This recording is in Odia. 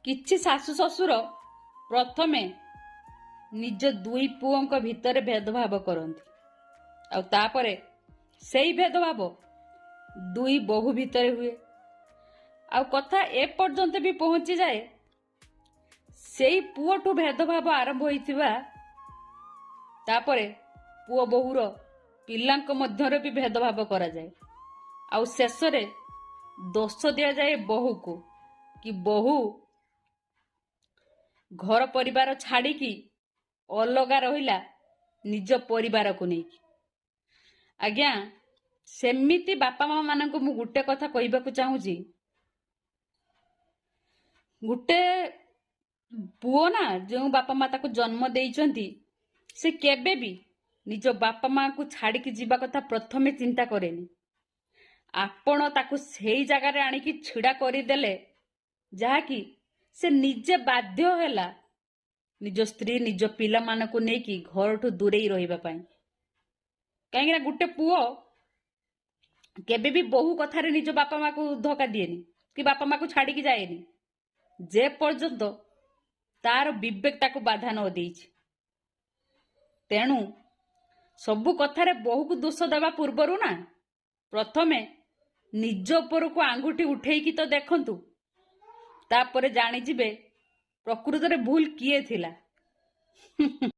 କିଛି ଶାଶୁ ଶ୍ୱଶୁର ପ୍ରଥମେ ନିଜ ଦୁଇ ପୁଅଙ୍କ ଭିତରେ ଭେଦଭାବ କରନ୍ତି, ଆଉ ତାପରେ ସେଇ ଭେଦଭାବ ଦୁଇ ବୋହୂ ଭିତରେ ହୁଏ। ଆଉ କଥା ଏପର୍ଯ୍ୟନ୍ତ ବି ପହଞ୍ଚିଯାଏ ସେଇ ପୁଅଠୁ ଭେଦଭାବ ଆରମ୍ଭ ହୋଇଥିବା, ତାପରେ ପୁଅ ବୋହୂର ପିଲାଙ୍କ ମଧ୍ୟରେ ବି ଭେଦଭାବ କରାଯାଏ, ଆଉ ଶେଷରେ ଦୋଷ ଦିଆଯାଏ ବୋହୂକୁ କି ବୋହୂ ଘର ପରିବାର ଛାଡ଼ିକି ଅଲଗା ରହିଲା ନିଜ ପରିବାରକୁ ନେଇକି। ଆଜ୍ଞା, ସେମିତି ବାପା ମା ମାନଙ୍କୁ ମୁଁ ଗୋଟେ କଥା କହିବାକୁ ଚାହୁଁଛି, ଗୋଟେ ପୁଅ ନା ଯେଉଁ ବାପା ମା ତାକୁ ଜନ୍ମ ଦେଇଛନ୍ତି ସେ କେବେ ବି ନିଜ ବାପା ମାଙ୍କୁ ଛାଡ଼ିକି ଯିବା କଥା ପ୍ରଥମେ ଚିନ୍ତା କରେନି। ଆପଣ ତାକୁ ସେଇ ଜାଗାରେ ଆଣିକି ଛିଡ଼ା କରିଦେଲେ ଯାହାକି ସେ ନିଜେ ବାଧ୍ୟ ହେଲା ନିଜ ସ୍ତ୍ରୀ ନିଜ ପିଲାମାନଙ୍କୁ ନେଇକି ଘରଠୁ ଦୂରେଇ ରହିବା ପାଇଁ। କାହିଁକିନା ଗୋଟେ ପୁଅ କେବେ ବି ବୋହୂ କଥାରେ ନିଜ ବାପା ମାକୁ ଧୋକା ଦିଏନି କି ବାପା ମାକୁ ଛାଡ଼ିକି ଯାଏନି, ଯେ ପର୍ଯ୍ୟନ୍ତ ତାର ବିବେକ ତାକୁ ବାଧା ନ ଦେଇଛି। ତେଣୁ ସବୁ କଥାରେ ବୋହୂକୁ ଦୋଷ ଦେବା ପୂର୍ବରୁ ନା ପ୍ରଥମେ ନିଜ ଉପରକୁ ଆଙ୍ଗୁଠି ଉଠେଇକି ତ ଦେଖନ୍ତୁ, ତାପରେ ଜାଣିଯିବେ ପ୍ରକୃତରେ ଭୁଲ କିଏ ଥିଲା।